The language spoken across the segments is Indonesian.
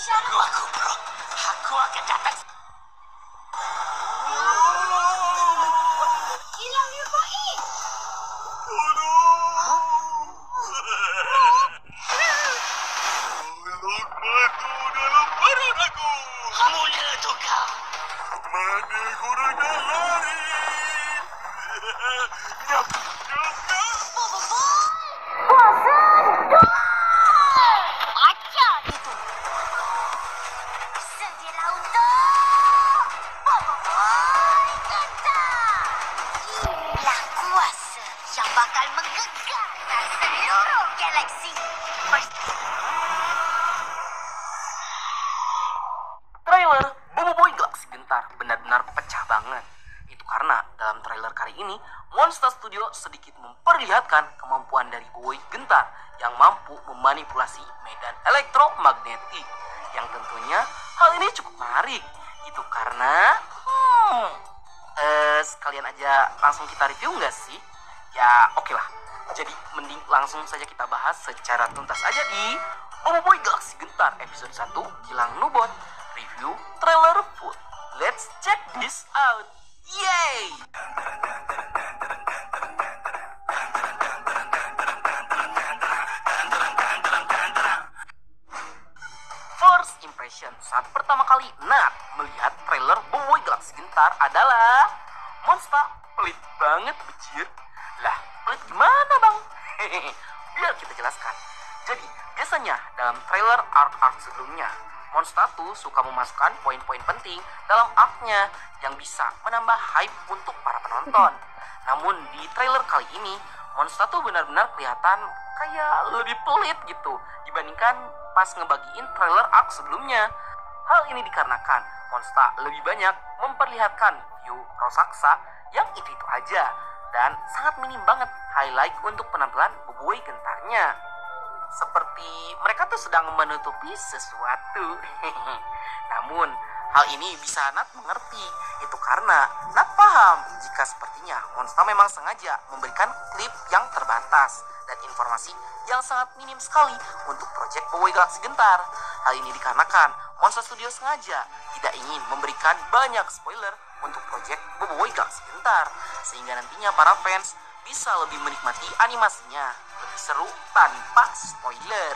di sana? Aku bro, aku akan datang. Hilang ya, Pak I. Tolong batu dalam perut aku. Mula tu kau. Mana kurangnya lari. Nyap, nyap, nyap. Bosan! Ajar itu. Sedialah untuk Boboiboy Gentar. Inilah kuasa yang bakal menggegarkan seluruh galaksi. Trailer Boboiboy Galaxy Gentar benar-benar pecah banget. Itu karena dalam trailer kali ini, Monster Studio sedikit memperlihatkan kemampuan dari Boboiboy Gentar yang mampu memanipulasi medan elektromagnetik. Yang tentunya hal ini cukup menarik. Itu karena sekalian aja langsung kita review nggak sih? Ya oke lah. Jadi mending langsung saja kita bahas secara tuntas aja di Boboiboy Galaxy Gentar episode 1 Gilang Nubot. Review trailer full. Let's check this out. Yay! First impression saat pertama kali Nat melihat trailer Boboiboy Galaxy Gentar adalah Monster pelit banget bejir. Lah, pelit gimana bang? Hehehe, biar kita jelaskan. Jadi, biasanya dalam trailer arc sebelumnya, Monster tuh suka memasukkan poin-poin penting dalam arc-nya yang bisa menambah hype untuk para penonton. Namun di trailer kali ini, Monster tuh benar-benar kelihatan kayak lebih pelit gitu dibandingkan pas ngebagiin trailer arc sebelumnya. Hal ini dikarenakan Monster lebih banyak memperlihatkan view raksasa yang itu aja dan sangat minim banget highlight untuk penampilan Boboiboy Gentarnya. Seperti mereka tuh sedang menutupi sesuatu. Namun hal ini bisa Nat mengerti. Itu karena Nat paham jika sepertinya Monster memang sengaja memberikan klip yang terbatas dan informasi yang sangat minim sekali untuk proyek Boboiboy Galaxy Gentar. Hal ini dikarenakan Monster Studio sengaja tidak ingin memberikan banyak spoiler untuk proyek Boboiboy Galaxy Gentar, sehingga nantinya para fans bisa lebih menikmati animasinya lebih seru tanpa spoiler.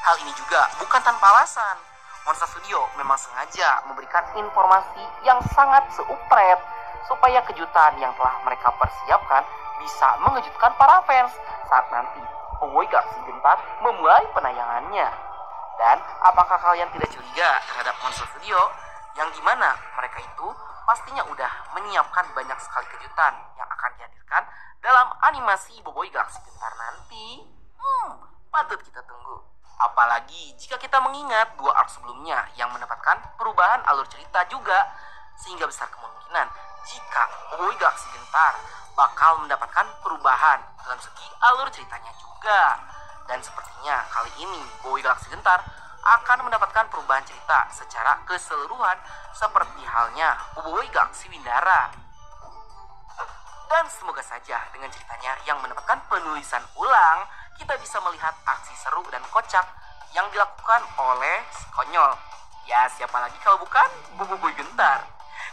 Hal ini juga bukan tanpa alasan. Monster Studio memang sengaja memberikan informasi yang sangat seupret supaya kejutan yang telah mereka persiapkan bisa mengejutkan para fans saat nanti Boboiboy Galaxy Gentar memulai penayangannya. Dan apakah kalian tidak curiga terhadap Monster Studio yang dimana mereka itu pastinya udah menyiapkan banyak sekali kejutan yang akan dihadirkan dalam animasi Boboiboy Galaxy Gentar nanti? Patut kita tunggu. Apalagi jika kita mengingat dua arc sebelumnya yang mendapatkan perubahan alur cerita juga, sehingga besar kemungkinan jika Boboiboy Galaxy Gentar bakal mendapatkan perubahan dalam segi alur ceritanya juga. Dan sepertinya kali ini Boboiboy Galaxy Gentar akan mendapatkan perubahan cerita secara keseluruhan seperti halnya Boboiboy Galaxy Windara. Dan semoga saja dengan ceritanya yang mendapatkan penulisan ulang, kita bisa melihat aksi seru dan kocak yang dilakukan oleh si konyol. Ya siapa lagi kalau bukan Boboiboy Gentar.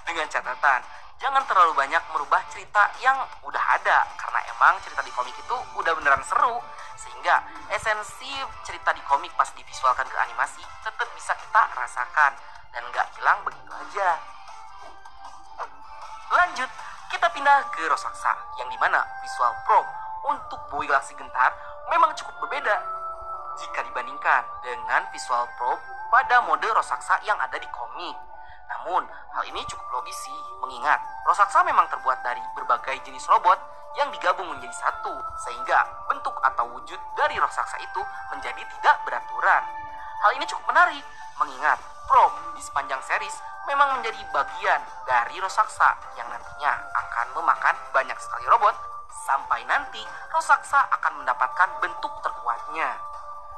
Dengan catatan, jangan terlalu banyak merubah cerita yang udah ada, karena emang cerita di komik itu udah beneran seru, sehingga esensi cerita di komik pas divisualkan ke animasi tetap bisa kita rasakan dan gak hilang begitu aja. Lanjut, kita pindah ke raksasa yang dimana visual pro untuk Boboiboy Galaxy Gentar memang cukup berbeda jika dibandingkan dengan visual pro pada mode raksasa yang ada di komik. Namun, hal ini cukup logis sih, mengingat raksasa memang terbuat dari berbagai jenis robot yang digabung menjadi satu, sehingga bentuk atau wujud dari raksasa itu menjadi tidak beraturan. Hal ini cukup menarik, mengingat prop di sepanjang series memang menjadi bagian dari raksasa yang nantinya akan memakan banyak sekali robot, sampai nanti raksasa akan mendapatkan bentuk terkuatnya.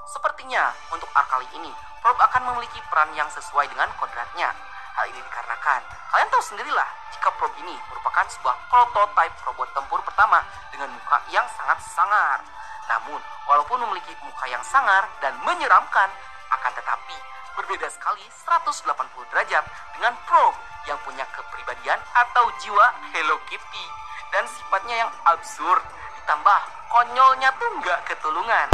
Sepertinya untuk arc kali ini, prop akan memiliki peran yang sesuai dengan kodratnya. Hal ini dikarenakan kalian tahu sendirilah jika probe ini merupakan sebuah prototipe robot tempur pertama dengan muka yang sangat sangar. Namun, walaupun memiliki muka yang sangar dan menyeramkan, Akan tetapi, berbeda sekali 180 derajat dengan Frog yang punya kepribadian atau jiwa Hello Kitty dan sifatnya yang absurd, ditambah konyolnya tuh nggak ketulungan.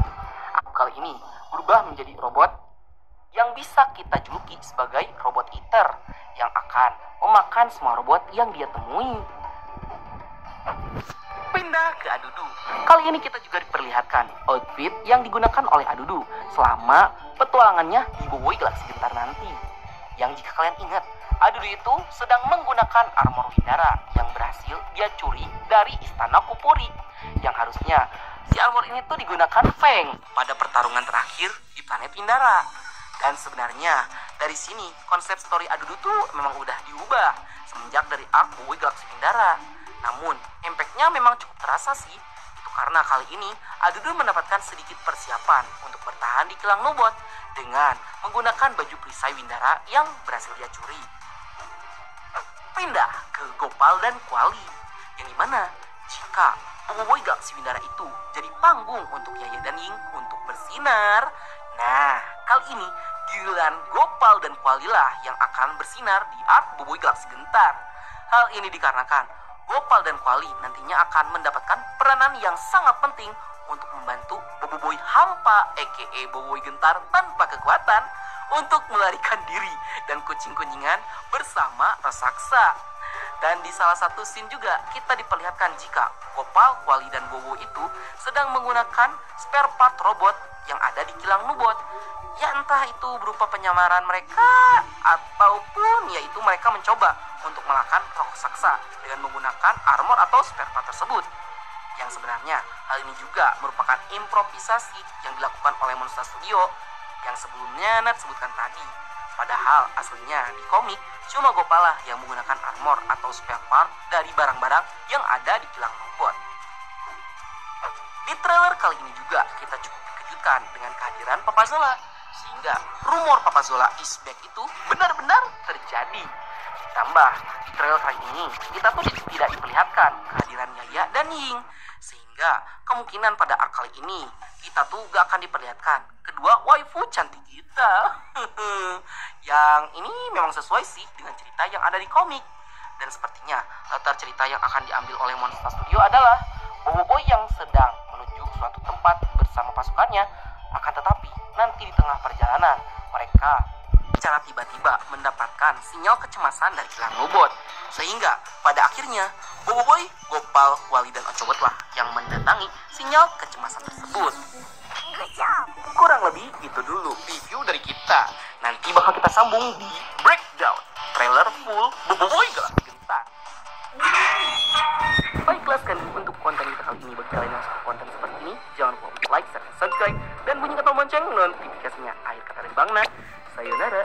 Aku kali ini berubah menjadi robot yang bisa kita juluki sebagai robot eater yang akan memakan semua robot yang dia temui. Pindah ke Adudu. Kali ini kita juga diperlihatkan outfit yang digunakan oleh Adudu selama petualangannya di Boboiboy Galaksi Gentar nanti. Yang jika kalian ingat, Adudu itu sedang menggunakan armor Windara yang berhasil dia curi dari Istana Kupuri. Yang harusnya si armor ini tuh digunakan Feng pada pertarungan terakhir di planet Windara. Dan sebenarnya dari sini konsep story Adudu tuh memang udah diubah semenjak dari arc Boboiboy Galaksi Windara. Namun impactnya memang cukup terasa sih. Itu karena kali ini Adudu mendapatkan sedikit persiapan untuk bertahan di kilang Nubot dengan menggunakan baju perisai Windara yang berhasil dia curi. Pindah ke Gopal dan Kuali, yang dimana jika Boboiboy Galaksi Windara itu jadi panggung untuk Yaya dan Ying untuk bersinar, nah kali ini giliran Gopal dan Kuali lah yang akan bersinar di arc Boboiboy Galaksi Gentar. Hal ini dikarenakan Gopal dan Kuali nantinya akan mendapatkan peranan yang sangat penting untuk membantu Boboiboy Hampa aka Boboiboy Gentar tanpa kekuatan untuk melarikan diri dan kucing-kucingan bersama raksasa. Dan di salah satu scene juga kita diperlihatkan jika Gopal, Kuali, dan Bobo itu sedang menggunakan spare part robot yang ada di kilang Nubot. Ya entah itu berupa penyamaran mereka ataupun yaitu mereka mencoba untuk melakukan raksasa dengan menggunakan armor atau spare part tersebut. Yang sebenarnya hal ini juga merupakan improvisasi yang dilakukan oleh Monster Studio yang sebelumnya Nat sebutkan tadi. Padahal aslinya di komik cuma Gopal lah yang menggunakan armor atau spare part dari barang-barang yang ada di kilang Nubot. Di trailer kali ini juga kita cukup dikejutkan dengan kehadiran Papa Zola, sehingga rumor Papa Zola is back itu benar-benar terjadi. Ditambah di trailer kali ini kita tuh tidak diperlihatkan kehadiran Yaya dan Ying, sehingga kemungkinan pada arc kali ini kita tuh gak akan diperlihatkan kedua waifu cantik kita. Yang ini memang sesuai sih dengan cerita yang ada di komik. Dan sepertinya latar cerita yang akan diambil oleh Monster Studio adalah Boboiboy yang sedang menuju suatu tempat bersama pasukannya. Akan tetapi nanti di tengah perjalanan mereka secara tiba-tiba mendapatkan sinyal kecemasan dari kilang Nubot, sehingga pada akhirnya Boboiboy, Gopal, Kuali, dan Ocobot lah yang mendatangi sinyal kecemasan tersebut. Kurang lebih itu dulu review dari kita. Nanti bakal kita sambung di breakdown trailer full Boboiboy Galaksi Gentar. Baiklah sekali untuk konten kita kali ini. Bagi kalian yang suka konten seperti ini, jangan lupa like, share, subscribe, dan bunyikan tombol lonceng notifikasinya. Akhir kata dari Bang Nat, sayonara.